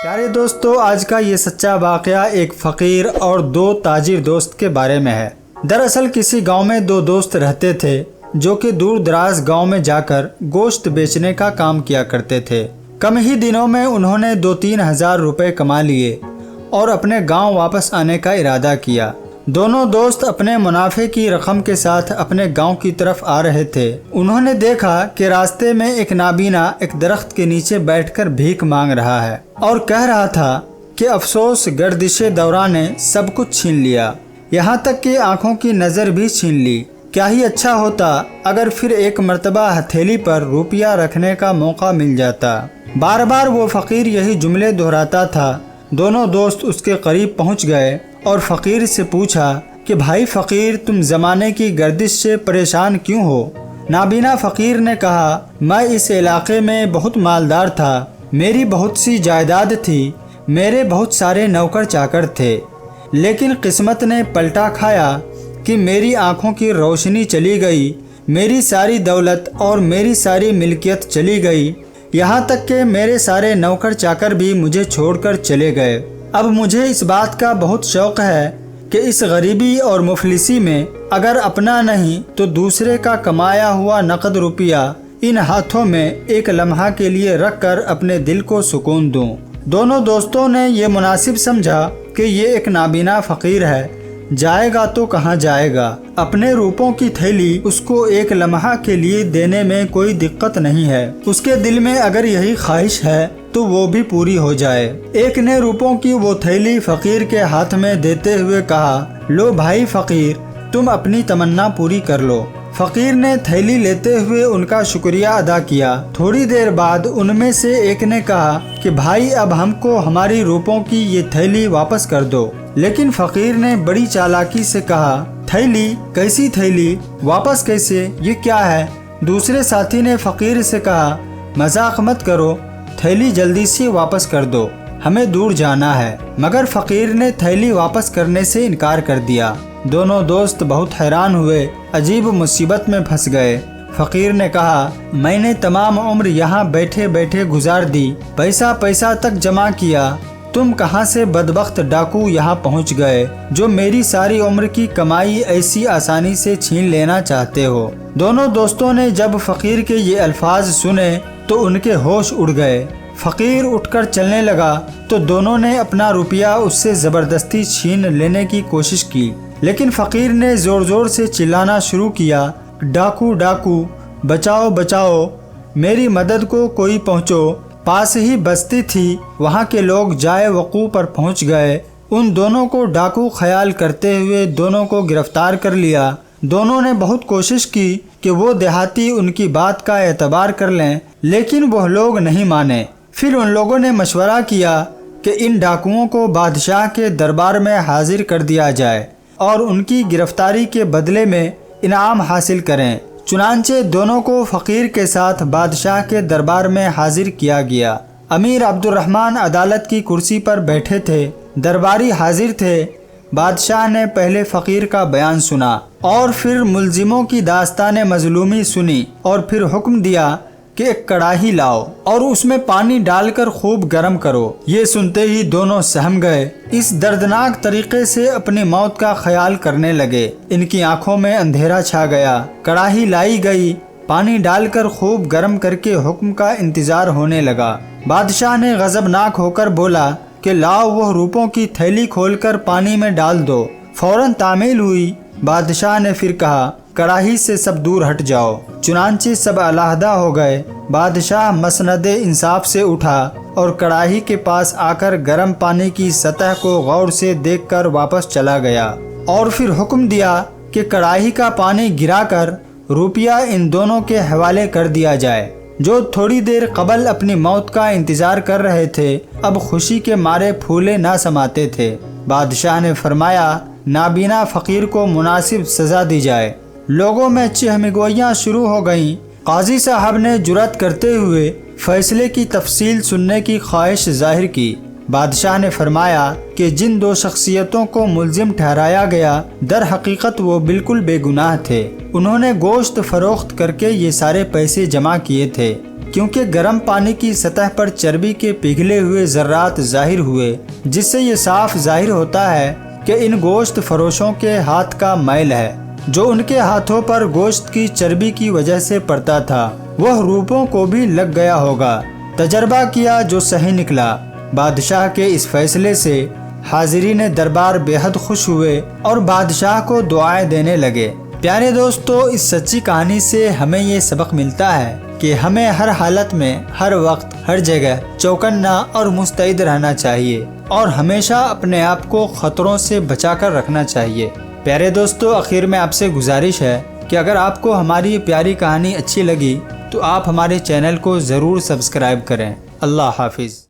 پیارے دوستو، آج کا یہ سچا واقعہ ایک فقیر اور دو تاجر دوست کے بارے میں ہے۔ دراصل کسی گاؤں میں دو دوست رہتے تھے جو کہ دور دراز گاؤں میں جا کر گوشت بیچنے کا کام کیا کرتے تھے۔ کم ہی دنوں میں انہوں نے 2-3 ہزار روپے کما لیے اور اپنے گاؤں واپس آنے کا ارادہ کیا۔ دونوں دوست اپنے منافع کی رقم کے ساتھ اپنے گاؤں کی طرف آ رہے تھے۔ انہوں نے دیکھا کہ راستے میں ایک نابینا ایک درخت کے نیچے بیٹھ کر بھیک مانگ رہا ہے اور کہہ رہا تھا کہ افسوس گردش دوران نے سب کچھ چھین لیا، یہاں تک کہ آنکھوں کی نظر بھی چھین لی۔ کیا ہی اچھا ہوتا اگر پھر ایک مرتبہ ہتھیلی پر روپیہ رکھنے کا موقع مل جاتا۔ بار بار وہ فقیر یہی جملے دہراتا تھا۔ دونوں دوست اس کے قریب پہنچ گئے اور فقیر سے پوچھا کہ بھائی فقیر، تم زمانے کی گردش سے پریشان کیوں ہو؟ نابینا فقیر نے کہا، میں اس علاقے میں بہت مالدار تھا، میری بہت سی جائیداد تھی، میرے بہت سارے نوکر چاکر تھے، لیکن قسمت نے پلٹا کھایا کہ میری آنکھوں کی روشنی چلی گئی، میری ساری دولت اور میری ساری ملکیت چلی گئی، یہاں تک کہ میرے سارے نوکر چاکر بھی مجھے چھوڑ کر چلے گئے۔ اب مجھے اس بات کا بہت شوق ہے کہ اس غریبی اور مفلسی میں اگر اپنا نہیں تو دوسرے کا کمایا ہوا نقد روپیہ ان ہاتھوں میں ایک لمحہ کے لیے رکھ کر اپنے دل کو سکون دوں۔ دونوں دوستوں نے یہ مناسب سمجھا کہ یہ ایک نابینا فقیر ہے، جائے گا تو کہاں جائے گا، اپنے روپوں کی تھیلی اس کو ایک لمحہ کے لیے دینے میں کوئی دقت نہیں ہے، اس کے دل میں اگر یہی خواہش ہے تو وہ بھی پوری ہو جائے۔ ایک نے روپوں کی وہ تھیلی فقیر کے ہاتھ میں دیتے ہوئے کہا، لو بھائی فقیر، تم اپنی تمنا پوری کر لو۔ فقیر نے تھیلی لیتے ہوئے ان کا شکریہ ادا کیا۔ تھوڑی دیر بعد ان میں سے ایک نے کہا کہ بھائی اب ہم کو ہماری روپوں کی یہ تھیلی واپس کر دو۔ لیکن فقیر نے بڑی چالاکی سے کہا، تھیلی؟ کیسی تھیلی؟ واپس کیسے؟ یہ کیا ہے؟ دوسرے ساتھی نے فقیر سے کہا، مذاق مت کرو، تھیلی جلدی سے واپس کر دو، ہمیں دور جانا ہے۔ مگر فقیر نے تھیلی واپس کرنے سے انکار کر دیا۔ دونوں دوست بہت حیران ہوئے، عجیب مصیبت میں پھنس گئے۔ فقیر نے کہا، میں نے تمام عمر یہاں بیٹھے بیٹھے گزار دی، پیسہ تک جمع کیا، تم کہاں سے بدبخت ڈاکو یہاں پہنچ گئے جو میری ساری عمر کی کمائی ایسی آسانی سے چھین لینا چاہتے ہو؟ دونوں دوستوں نے جب فقیر کے یہ الفاظ سنے تو ان کے ہوش اڑ گئے۔ فقیر اٹھ کر چلنے لگا تو دونوں نے اپنا روپیہ اس سے زبردستی چھین لینے کی کوشش کی، لیکن فقیر نے زور زور سے چلانا شروع کیا، ڈاکو ڈاکو، بچاؤ بچاؤ، میری مدد کو کوئی پہنچو۔ پاس ہی بستی تھی، وہاں کے لوگ جائے وقوع پر پہنچ گئے، ان دونوں کو ڈاکو خیال کرتے ہوئے دونوں کو گرفتار کر لیا۔ دونوں نے بہت کوشش کی کہ وہ دیہاتی ان کی بات کا اعتبار کر لیں، لیکن وہ لوگ نہیں مانے۔ پھر ان لوگوں نے مشورہ کیا کہ ان ڈاکوؤں کو بادشاہ کے دربار میں حاضر کر دیا جائے اور ان کی گرفتاری کے بدلے میں انعام حاصل کریں۔ چنانچہ دونوں کو فقیر کے ساتھ بادشاہ کے دربار میں حاضر کیا گیا۔ امیر عبد الرحمن عدالت کی کرسی پر بیٹھے تھے، درباری حاضر تھے۔ بادشاہ نے پہلے فقیر کا بیان سنا اور پھر ملزموں کی داستان مظلومی سنی اور پھر حکم دیا کہ ایک کڑاہی لاؤ اور اس میں پانی ڈال کر خوب گرم کرو۔ یہ سنتے ہی دونوں سہم گئے، اس دردناک طریقے سے اپنی موت کا خیال کرنے لگے۔ ان کی آنکھوں میں اندھیرا چھا گیا۔ کڑاہی لائی گئی، پانی ڈال کر خوب گرم کر کے حکم کا انتظار ہونے لگا۔ بادشاہ نے غضبناک ہو کر بولا کہ لاؤ وہ روپوں کی تھیلی کھول کر پانی میں ڈال دو۔ فوراً تعمیل ہوئی۔ بادشاہ نے پھر کہا، کڑاہی سے سب دور ہٹ جاؤ۔ چنانچہ سب علیحدہ ہو گئے۔ بادشاہ مسند انصاف سے اٹھا اور کڑاہی کے پاس آ کر گرم پانی کی سطح کو غور سے دیکھ کر واپس چلا گیا اور پھر حکم دیا کہ کڑاہی کا پانی گرا کر روپیہ ان دونوں کے حوالے کر دیا جائے، جو تھوڑی دیر قبل اپنی موت کا انتظار کر رہے تھے، اب خوشی کے مارے پھولے نہ سماتے تھے۔ بادشاہ نے فرمایا، نابینا فقیر کو مناسب سزا دی جائے۔ لوگوں میں چہمگوئیاں شروع ہو گئیں۔ قاضی صاحب نے جرأت کرتے ہوئے فیصلے کی تفصیل سننے کی خواہش ظاہر کی۔ بادشاہ نے فرمایا کہ جن دو شخصیتوں کو ملزم ٹھہرایا گیا در حقیقت وہ بالکل بے گناہ تھے، انہوں نے گوشت فروخت کر کے یہ سارے پیسے جمع کیے تھے۔ کیونکہ گرم پانی کی سطح پر چربی کے پگھلے ہوئے ذرات ظاہر ہوئے، جس سے یہ صاف ظاہر ہوتا ہے کہ ان گوشت فروشوں کے ہاتھ کا میل ہے۔ جو ان کے ہاتھوں پر گوشت کی چربی کی وجہ سے پڑتا تھا وہ حروفوں کو بھی لگ گیا ہوگا۔ تجربہ کیا جو صحیح نکلا۔ بادشاہ کے اس فیصلے سے حاضرین دربار بے حد خوش ہوئے اور بادشاہ کو دعائیں دینے لگے۔ پیارے دوستو، اس سچی کہانی سے ہمیں یہ سبق ملتا ہے کہ ہمیں ہر حالت میں، ہر وقت، ہر جگہ چوکنا اور مستعد رہنا چاہیے اور ہمیشہ اپنے آپ کو خطروں سے بچا کر رکھنا چاہیے۔ پیارے دوستو، آخر میں آپ سے گزارش ہے کہ اگر آپ کو ہماری یہ پیاری کہانی اچھی لگی تو آپ ہمارے چینل کو ضرور سبسکرائب کریں۔ اللہ حافظ۔